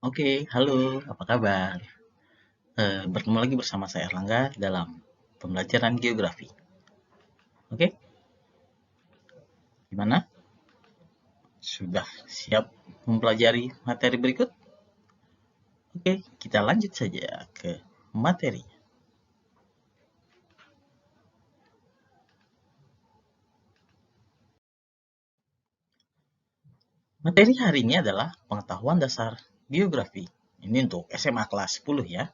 Oke, halo, apa kabar? Bertemu lagi bersama saya Erlangga dalam pembelajaran geografi. Oke, gimana? Sudah siap mempelajari materi berikut? Oke, kita lanjut saja ke materi. Materi hari ini adalah pengetahuan dasar geografi. Ini untuk SMA kelas 10 ya.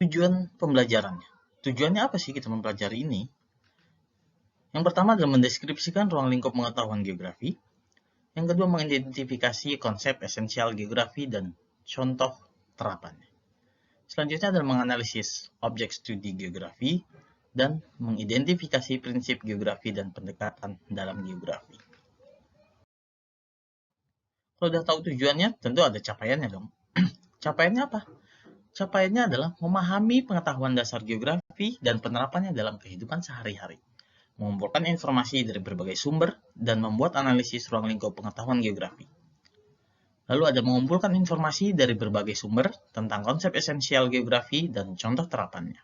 Tujuan pembelajarannya. Tujuannya apa sih kita mempelajari ini? Yang pertama adalah mendeskripsikan ruang lingkup pengetahuan geografi. Yang kedua, mengidentifikasi konsep esensial geografi dan contoh terapannya. Selanjutnya adalah menganalisis objek studi geografi dan mengidentifikasi prinsip geografi dan pendekatan dalam geografi. Kalau udah tahu tujuannya, tentu ada capaiannya dong. Capaiannya apa? Capaiannya adalah memahami pengetahuan dasar geografi dan penerapannya dalam kehidupan sehari-hari. Mengumpulkan informasi dari berbagai sumber dan membuat analisis ruang lingkup pengetahuan geografi. Lalu ada mengumpulkan informasi dari berbagai sumber tentang konsep esensial geografi dan contoh terapannya.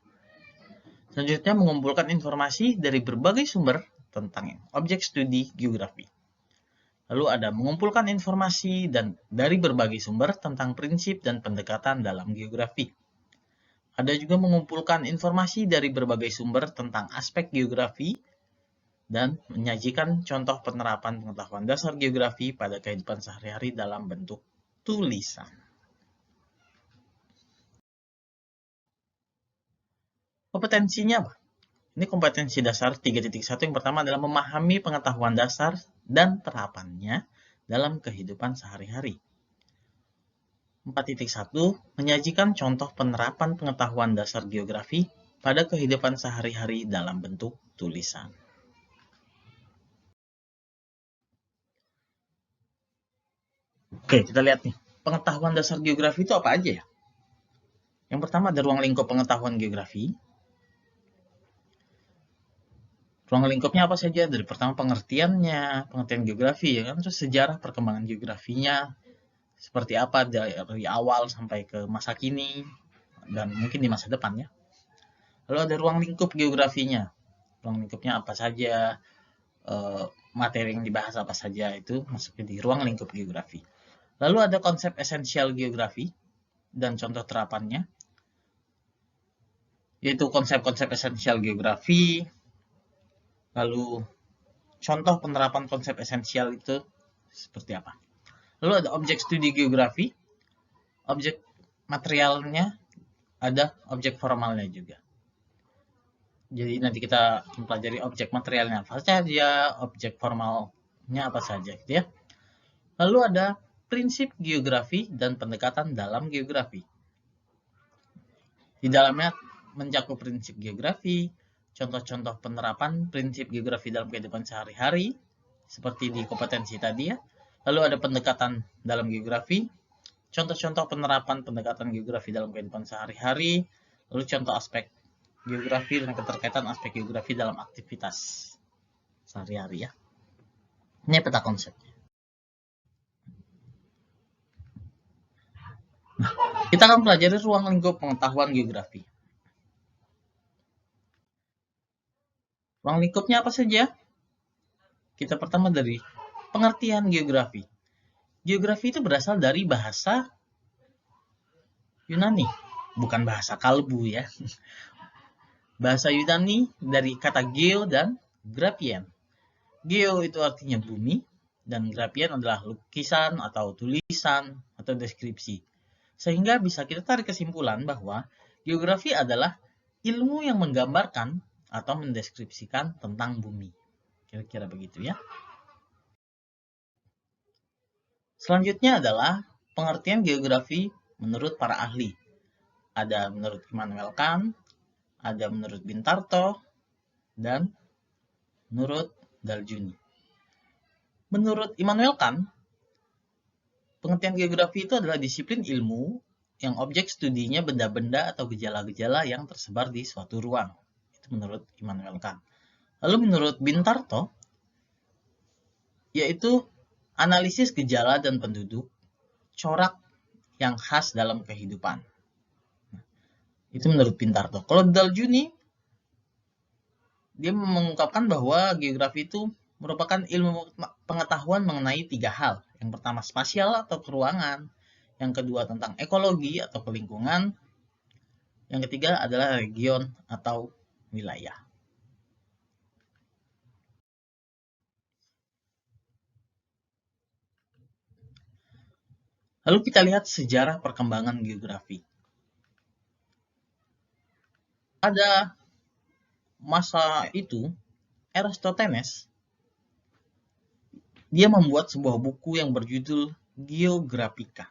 Selanjutnya mengumpulkan informasi dari berbagai sumber tentang objek studi geografi. Lalu ada mengumpulkan informasi dari berbagai sumber tentang prinsip dan pendekatan dalam geografi. Ada juga mengumpulkan informasi dari berbagai sumber tentang aspek geografi dan menyajikan contoh penerapan pengetahuan dasar geografi pada kehidupan sehari-hari dalam bentuk tulisan. Kompetensinya apa? Ini kompetensi dasar 3.1 yang pertama adalah memahami pengetahuan dasar dan terapannya dalam kehidupan sehari-hari. 4.1 menyajikan contoh penerapan pengetahuan dasar geografi pada kehidupan sehari-hari dalam bentuk tulisan. Oke, kita lihat nih. Pengetahuan dasar geografi itu apa aja ya? Yang pertama ada ruang lingkup pengetahuan geografi. Ruang lingkupnya apa saja? Dari pertama pengertiannya, pengertian geografi ya kan, terus sejarah perkembangan geografinya, seperti apa dari awal sampai ke masa kini dan mungkin di masa depan ya. Lalu ada ruang lingkup geografinya. Ruang lingkupnya apa saja, materi yang dibahas apa saja itu masuk di ruang lingkup geografi. Lalu ada konsep esensial geografi dan contoh terapannya, yaitu konsep-konsep esensial geografi. Lalu contoh penerapan konsep esensial itu seperti apa. Lalu ada objek studi geografi, objek materialnya, ada objek formalnya juga. Jadi nanti kita mempelajari objek materialnya apa saja, objek formalnya apa saja gitu ya. Lalu ada prinsip geografi dan pendekatan dalam geografi. Di dalamnya mencakup prinsip geografi, contoh-contoh penerapan prinsip geografi dalam kehidupan sehari-hari, seperti di kompetensi tadi ya. Lalu ada pendekatan dalam geografi, contoh-contoh penerapan pendekatan geografi dalam kehidupan sehari-hari, lalu contoh aspek geografi dan keterkaitan aspek geografi dalam aktivitas sehari-hari ya. Ini peta konsepnya. Nah, kita akan pelajari ruang lingkup pengetahuan geografi. Ruang lingkupnya apa saja? Kita pertama dari pengertian geografi. Geografi itu berasal dari bahasa Yunani, bukan bahasa kalbu ya. Bahasa Yunani dari kata geo dan graphian. Geo itu artinya bumi, dan graphian adalah lukisan atau tulisan atau deskripsi. Sehingga bisa kita tarik kesimpulan bahwa geografi adalah ilmu yang menggambarkan atau mendeskripsikan tentang bumi. Kira-kira begitu ya. Selanjutnya adalah pengertian geografi menurut para ahli. Ada menurut Immanuel Kant, ada menurut Bintarto, dan menurut Daljuni. Menurut Immanuel Kant, pengertian geografi itu adalah disiplin ilmu yang objek studinya benda-benda atau gejala-gejala yang tersebar di suatu ruang. Itu menurut Immanuel Kant. Lalu menurut Bintarto, yaitu analisis gejala dan penduduk, corak yang khas dalam kehidupan. Itu menurut Pintarto. Kalau Daljuni, dia mengungkapkan bahwa geografi itu merupakan ilmu pengetahuan mengenai 3 hal. Yang pertama spasial atau keruangan, yang kedua tentang ekologi atau kelingkungan, yang ketiga adalah region atau wilayah. Lalu kita lihat sejarah perkembangan geografi. Pada masa itu, Eratosthenes, dia membuat sebuah buku yang berjudul Geographica,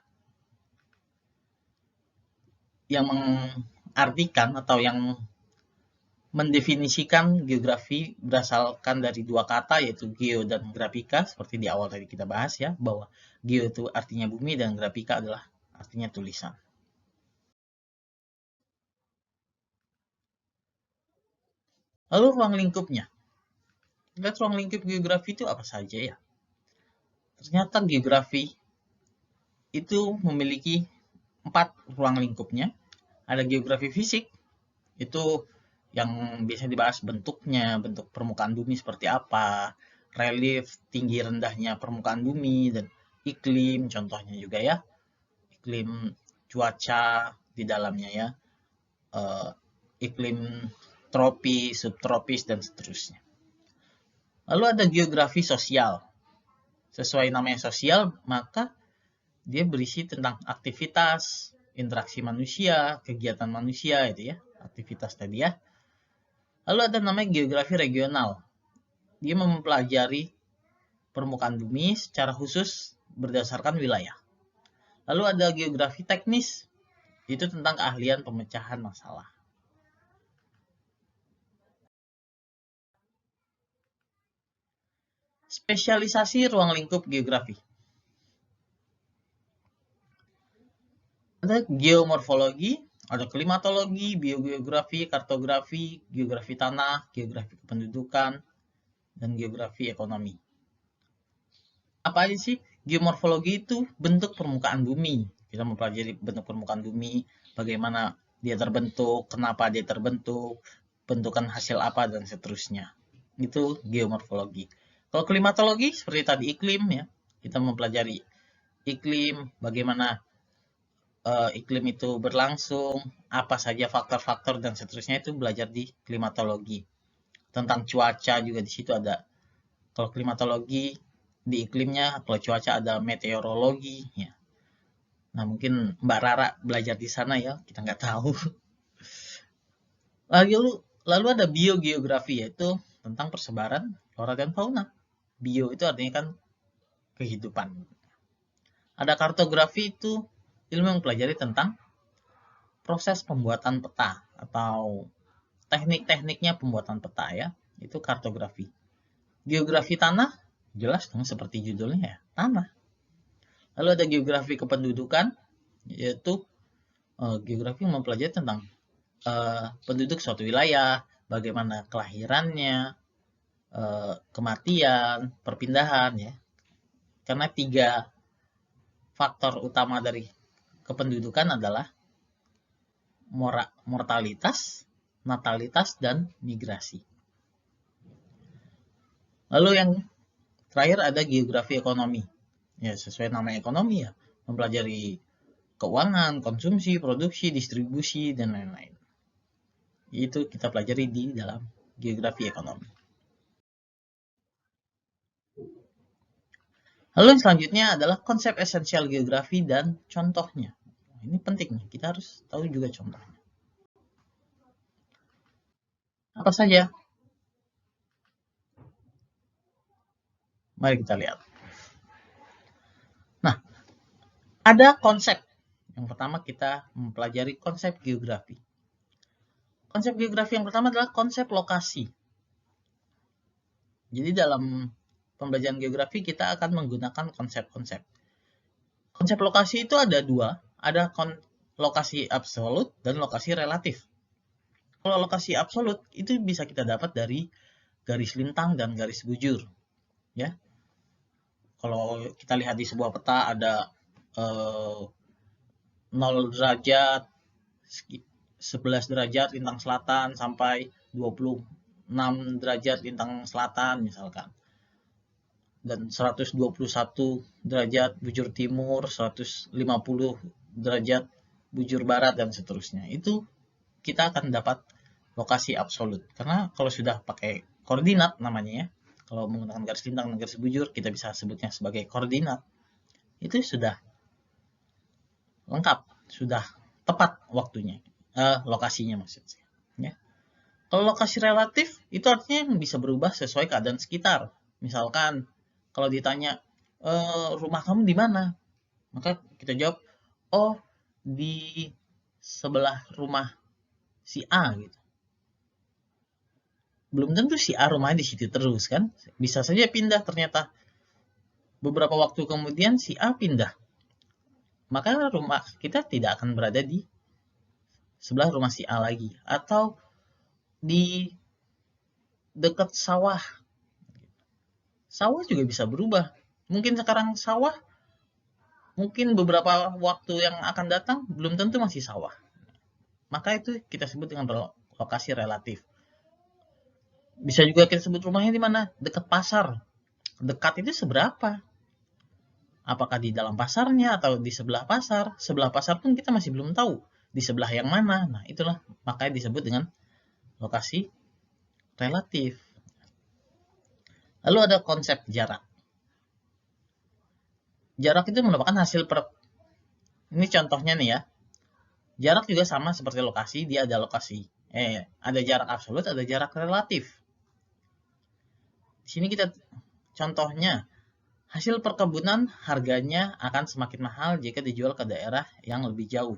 yang mengartikan atau yang mendefinisikan geografi berdasarkan dari 2 kata, yaitu geo dan grafika, seperti di awal tadi kita bahas ya, bahwa geo itu artinya bumi dan grafika adalah artinya tulisan. Lalu ruang lingkupnya. Lihat ruang lingkup geografi itu apa saja ya? Ternyata geografi itu memiliki 4 ruang lingkupnya. Ada geografi fisik, itu yang biasa dibahas bentuknya, bentuk permukaan bumi seperti apa, relief, tinggi rendahnya permukaan bumi, dan iklim, contohnya juga ya, iklim cuaca di dalamnya ya, iklim tropis, subtropis, dan seterusnya. Lalu ada geografi sosial. Sesuai namanya sosial, maka dia berisi tentang aktivitas, interaksi manusia, kegiatan manusia, itu ya, aktivitas tadi ya. Lalu ada namanya geografi regional. Dia mempelajari permukaan bumi secara khusus berdasarkan wilayah. Lalu ada geografi teknis, itu tentang keahlian pemecahan masalah. Spesialisasi ruang lingkup geografi. Ada geomorfologi, ada klimatologi, biogeografi, kartografi, geografi tanah, geografi kependudukan, dan geografi ekonomi. Apa aja sih? Geomorfologi itu bentuk permukaan bumi. Kita mempelajari bentuk permukaan bumi, bagaimana dia terbentuk, kenapa dia terbentuk, bentukan hasil apa, dan seterusnya. Itu geomorfologi. Kalau klimatologi, seperti tadi iklim ya, kita mempelajari iklim, bagaimana iklim itu berlangsung, apa saja faktor-faktor dan seterusnya, itu belajar di klimatologi. Tentang cuaca juga di situ ada. Kalau klimatologi di iklimnya, kalau cuaca ada meteorologi ya. Nah, mungkin Mbak Rara belajar di sana ya, kita nggak tahu. Lalu ada biogeografi, yaitu tentang persebaran flora dan fauna. Bio itu artinya kan kehidupan. Ada kartografi, itu ilmu yang mempelajari tentang proses pembuatan peta atau teknik-tekniknya pembuatan peta ya, itu kartografi. Geografi tanah, jelas dong seperti judulnya ya, tanah. Lalu ada geografi kependudukan, yaitu geografi yang mempelajari tentang penduduk suatu wilayah, bagaimana kelahirannya, kematian, perpindahan ya. Karena 3 faktor utama dari kependudukan adalah mortalitas, natalitas, dan migrasi. Lalu yang terakhir ada geografi ekonomi. Ya, sesuai nama ekonomi ya, mempelajari keuangan, konsumsi, produksi, distribusi, dan lain-lain. Itu kita pelajari di dalam geografi ekonomi. Lalu yang selanjutnya adalah konsep esensial geografi dan contohnya. Ini penting nih, kita harus tahu juga contohnya. Apa saja? Mari kita lihat. Nah, ada konsep. Yang pertama kita mempelajari konsep geografi. Konsep geografi yang pertama adalah konsep lokasi. Jadi dalam pembelajaran geografi kita akan menggunakan konsep-konsep. Konsep lokasi itu ada 2, ada lokasi absolut dan lokasi relatif. Kalau lokasi absolut itu bisa kita dapat dari garis lintang dan garis bujur, ya. Kalau kita lihat di sebuah peta ada 0 derajat, 11 derajat lintang selatan sampai 26 derajat lintang selatan misalkan. Dan 121 derajat bujur timur, 150 derajat bujur barat, dan seterusnya. Itu kita akan dapat lokasi absolut. Karena kalau sudah pakai koordinat namanya ya, kalau menggunakan garis lintang dan garis bujur, kita bisa sebutnya sebagai koordinat. Itu sudah lengkap, sudah tepat waktunya, lokasinya maksudnya. Ya. Kalau lokasi relatif, itu artinya yang bisa berubah sesuai keadaan sekitar. Misalkan, kalau ditanya, rumah kamu di mana? Maka kita jawab, oh di sebelah rumah si A gitu. Belum tentu si A rumahnya di situ terus kan. Bisa saja pindah ternyata. Beberapa waktu kemudian si A pindah. Maka rumah kita tidak akan berada di sebelah rumah si A lagi. Atau di dekat sawah. Sawah juga bisa berubah. Mungkin sekarang sawah, mungkin beberapa waktu yang akan datang belum tentu masih sawah. Maka itu kita sebut dengan lokasi relatif. Bisa juga kita sebut rumahnya di mana? Dekat pasar. Dekat itu seberapa? Apakah di dalam pasarnya atau di sebelah pasar? Sebelah pasar pun kita masih belum tahu. Di sebelah yang mana? Nah, itulah makanya disebut dengan lokasi relatif. Lalu ada konsep jarak. Jarak itu merupakan hasil ini contohnya nih ya. Jarak juga sama seperti lokasi, dia ada ada jarak absolut, ada jarak relatif. Di sini kita contohnya, hasil perkebunan harganya akan semakin mahal jika dijual ke daerah yang lebih jauh.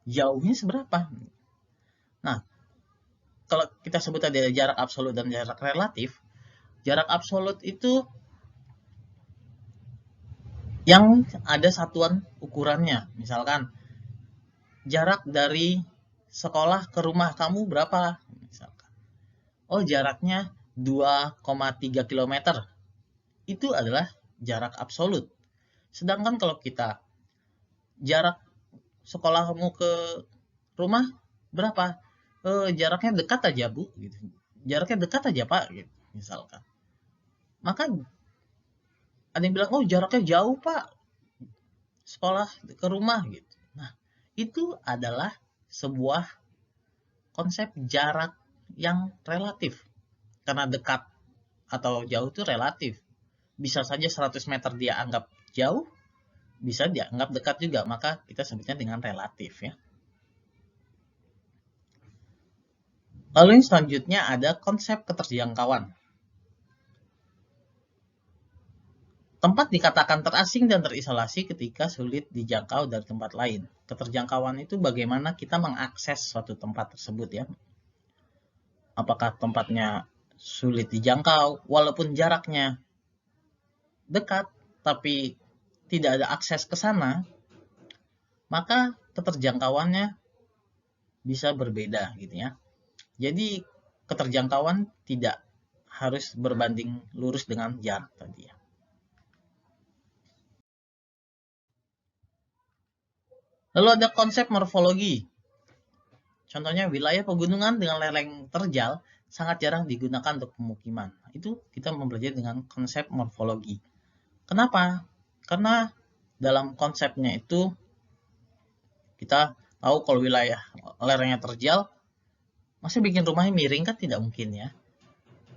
Jauhnya seberapa? Nah, kalau kita sebut tadi ada jarak absolut dan jarak relatif, jarak absolut itu yang ada satuan ukurannya. Misalkan, jarak dari sekolah ke rumah kamu berapa? Misalkan. Oh, jaraknya 2,3 km. Itu adalah jarak absolut. Sedangkan kalau kita jarak sekolah kamu ke rumah berapa? Jaraknya dekat aja Bu, gitu. Jaraknya dekat aja Pak, gitu, misalkan. Maka ada yang bilang, oh jaraknya jauh Pak, sekolah ke rumah, gitu. Nah, itu adalah sebuah konsep jarak yang relatif. Karena dekat atau jauh itu relatif. Bisa saja 100 meter dia anggap jauh, bisa dianggap dekat juga, maka kita sebutnya dengan relatif ya. Lalu yang selanjutnya ada konsep keterjangkauan. Tempat dikatakan terasing dan terisolasi ketika sulit dijangkau dari tempat lain. Keterjangkauan itu bagaimana kita mengakses suatu tempat tersebut ya. Apakah tempatnya sulit dijangkau walaupun jaraknya dekat tapi tidak ada akses ke sana, maka keterjangkauannya bisa berbeda gitu ya. Jadi keterjangkauan tidak harus berbanding lurus dengan jarak tadi ya. Lalu ada konsep morfologi. Contohnya wilayah pegunungan dengan lereng terjal sangat jarang digunakan untuk pemukiman. Itu kita mempelajari dengan konsep morfologi. Kenapa? Karena dalam konsepnya itu kita tahu kalau wilayah lerengnya terjal, masa bikin rumahnya miring kan tidak mungkin ya.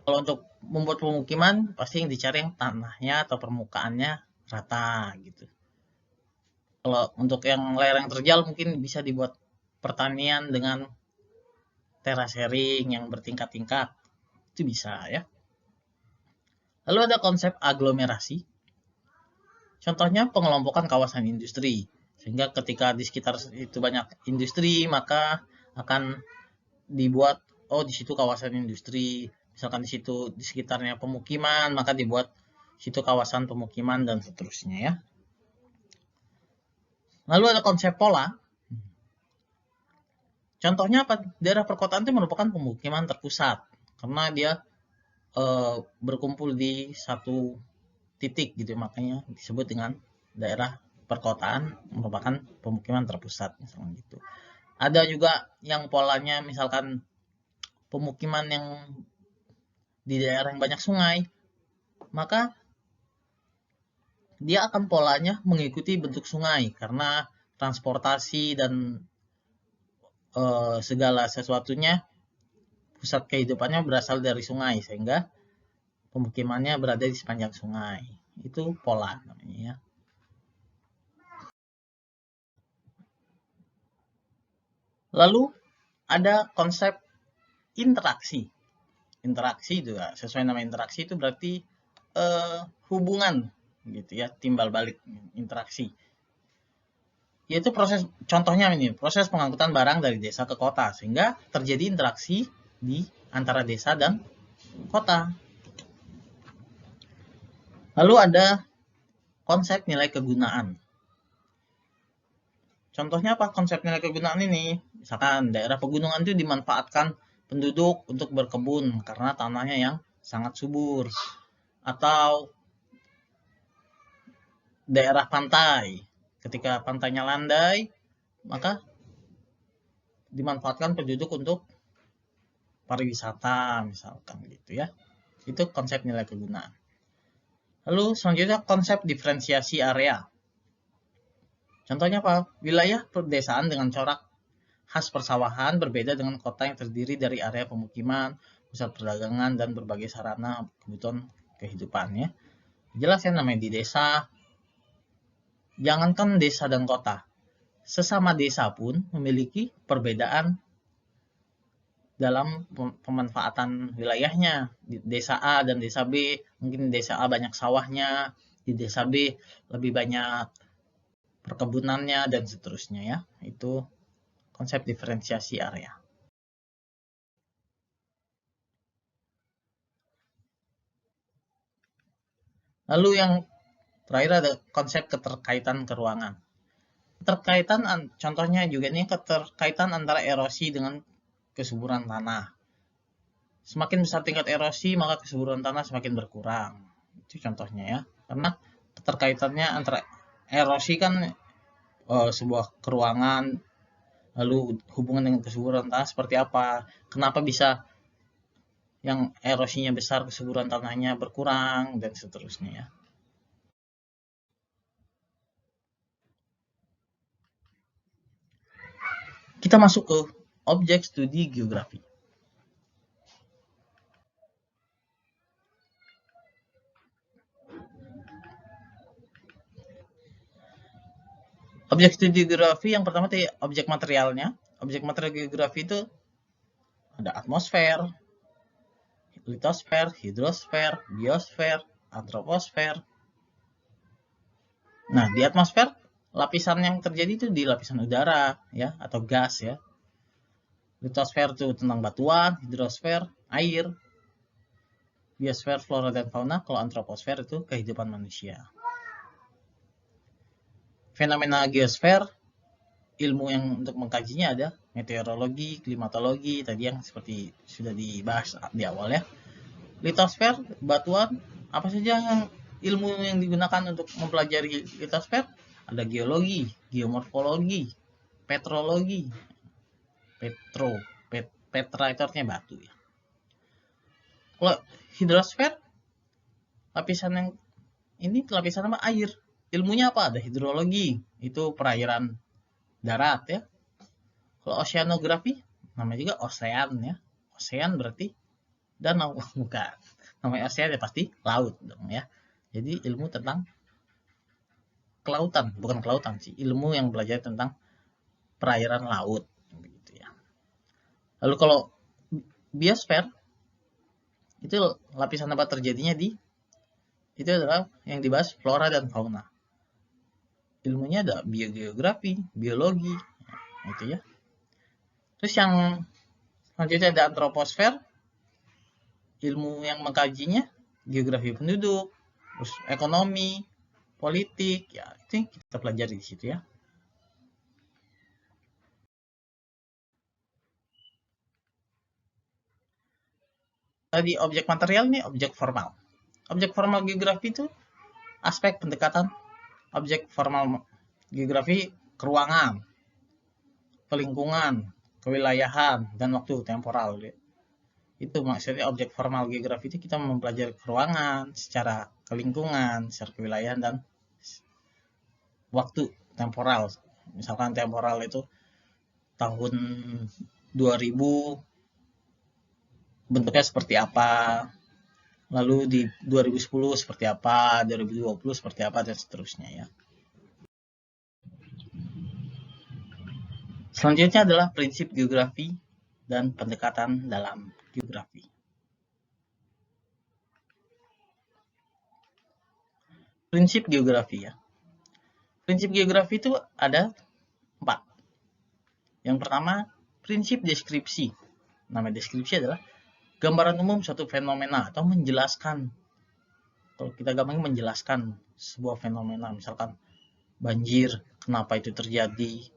Kalau untuk membuat pemukiman pasti yang dicari yang tanahnya atau permukaannya rata gitu. Kalau untuk yang lereng terjal mungkin bisa dibuat pertanian dengan terasering yang bertingkat-tingkat. Itu bisa ya. Lalu ada konsep aglomerasi. Contohnya pengelompokan kawasan industri. Sehingga ketika di sekitar itu banyak industri, maka akan dibuat, oh di situ kawasan industri. Misalkan di situ di sekitarnya pemukiman, maka dibuat situ kawasan pemukiman dan seterusnya ya. Lalu ada konsep pola. Contohnya apa? Daerah perkotaan itu merupakan pemukiman terpusat karena dia berkumpul di satu titik gitu, makanya disebut dengan daerah perkotaan merupakan pemukiman terpusat misalnya gitu. Ada juga yang polanya misalkan pemukiman yang di daerah yang banyak sungai, maka dia akan polanya mengikuti bentuk sungai karena transportasi dan segala sesuatunya, pusat kehidupannya berasal dari sungai, sehingga pemukimannya berada di sepanjang sungai. Itu pola namanya ya. Lalu ada konsep interaksi. Interaksi juga sesuai nama interaksi itu berarti hubungan gitu ya, timbal balik interaksi. Yaitu contohnya ini, proses pengangkutan barang dari desa ke kota sehingga terjadi interaksi di antara desa dan kota. Lalu ada konsep nilai kegunaan. Contohnya apa konsep nilai kegunaan ini? Misalkan daerah pegunungan itu dimanfaatkan penduduk untuk berkebun karena tanahnya yang sangat subur. Atau daerah pantai, ketika pantainya landai, maka dimanfaatkan penduduk untuk pariwisata misalkan gitu ya. Itu konsep nilai kegunaan. Lalu selanjutnya konsep diferensiasi area. Contohnya apa? Wilayah pedesaan dengan corak khas persawahan berbeda dengan kota yang terdiri dari area pemukiman, pusat perdagangan, dan berbagai sarana kebutuhan kehidupan ya. Jelas ya, namanya di desa. Jangankan desa dan kota, sesama desa pun memiliki perbedaan dalam pemanfaatan wilayahnya. Di desa A dan desa B, mungkin desa A banyak sawahnya, di desa B lebih banyak perkebunannya, dan seterusnya ya. Itu konsep diferensiasi area. Lalu yang terakhir ada konsep keterkaitan keruangan. Contohnya juga ini keterkaitan antara erosi dengan kesuburan tanah. Semakin besar tingkat erosi, maka kesuburan tanah semakin berkurang. Itu contohnya ya. Karena keterkaitannya antara erosi kan sebuah keruangan, lalu hubungan dengan kesuburan tanah seperti apa, kenapa bisa yang erosinya besar kesuburan tanahnya berkurang, dan seterusnya ya. Kita masuk ke objek studi geografi. Objek studi geografi yang pertama itu objek materialnya. Objek material geografi itu ada atmosfer, litosfer, hidrosfer, biosfer, antroposfer. Nah, di atmosfer lapisan yang terjadi itu di lapisan udara ya atau gas ya. Litosfer itu tentang batuan, hidrosfer air, biosfer flora dan fauna, kalau antroposfer itu kehidupan manusia. Fenomena geosfer, ilmu yang untuk mengkajinya ada meteorologi, klimatologi, tadi yang seperti sudah dibahas di awal ya. Litosfer, batuan, apa saja yang ilmu yang digunakan untuk mempelajari litosfer? Ada geologi, geomorfologi, petrologi, petra itu artinya batu ya. Kalau hidrosfer, lapisan yang ini lapisan apa? Air. Ilmunya apa? Ada hidrologi, itu perairan darat ya. Kalau oceanografi, namanya juga ocean ya. Ocean berarti danau, bukan. Namanya ocean ya pasti laut dong ya. Jadi ilmu tentang kelautan, bukan kelautan sih, ilmu yang belajar tentang perairan laut gitu ya. Lalu kalau biosfer itu lapisan tempat terjadinya itu adalah yang dibahas flora dan fauna. Ilmunya ada biogeografi, biologi, gitu ya. Terus yang selanjutnya ada antroposfer, ilmu yang mengkajinya geografi penduduk, terus ekonomi, politik, ya itu yang kita pelajari di situ ya. Tadi objek material nih objek formal. Objek formal geografi itu aspek pendekatan objek formal geografi ke ruangan, ke lingkungan, kewilayahan, dan waktu temporal. Itu maksudnya objek formal geografi itu kita mempelajari ke ruangan, secara ke lingkungan, secara kewilayahan, dan waktu temporal. Misalkan temporal itu tahun 2000 bentuknya seperti apa, lalu di 2010 seperti apa, 2020 seperti apa, dan seterusnya ya. Selanjutnya adalah prinsip geografi dan pendekatan dalam geografi. Prinsip geografi ya. Prinsip geografi itu ada 4. Yang pertama, prinsip deskripsi. Nama deskripsi adalah gambaran umum suatu fenomena atau menjelaskan. Kalau kita gampangnya menjelaskan sebuah fenomena, misalkan banjir, kenapa itu terjadi,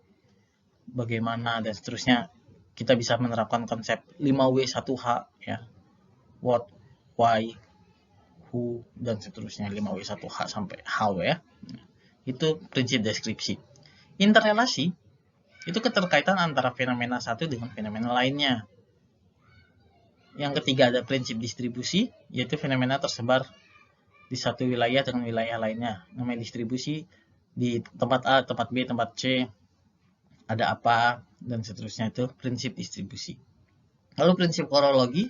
bagaimana, dan seterusnya. Kita bisa menerapkan konsep 5W1H ya. What, why, who, dan seterusnya. 5W1H sampai how ya. Itu prinsip deskripsi. Interrelasi itu keterkaitan antara fenomena satu dengan fenomena lainnya. Yang ketiga ada prinsip distribusi, yaitu fenomena tersebar di satu wilayah dengan wilayah lainnya. Namanya distribusi, di tempat A, tempat B, tempat C, ada apa, dan seterusnya. Itu prinsip distribusi. Lalu prinsip kronologi,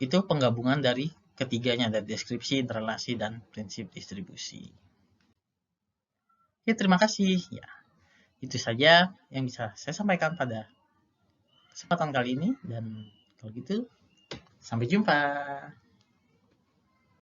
itu penggabungan dari ketiganya, dari deskripsi, interrelasi, dan prinsip distribusi. Ya, terima kasih. Ya, itu saja yang bisa saya sampaikan pada kesempatan kali ini, dan kalau gitu sampai jumpa.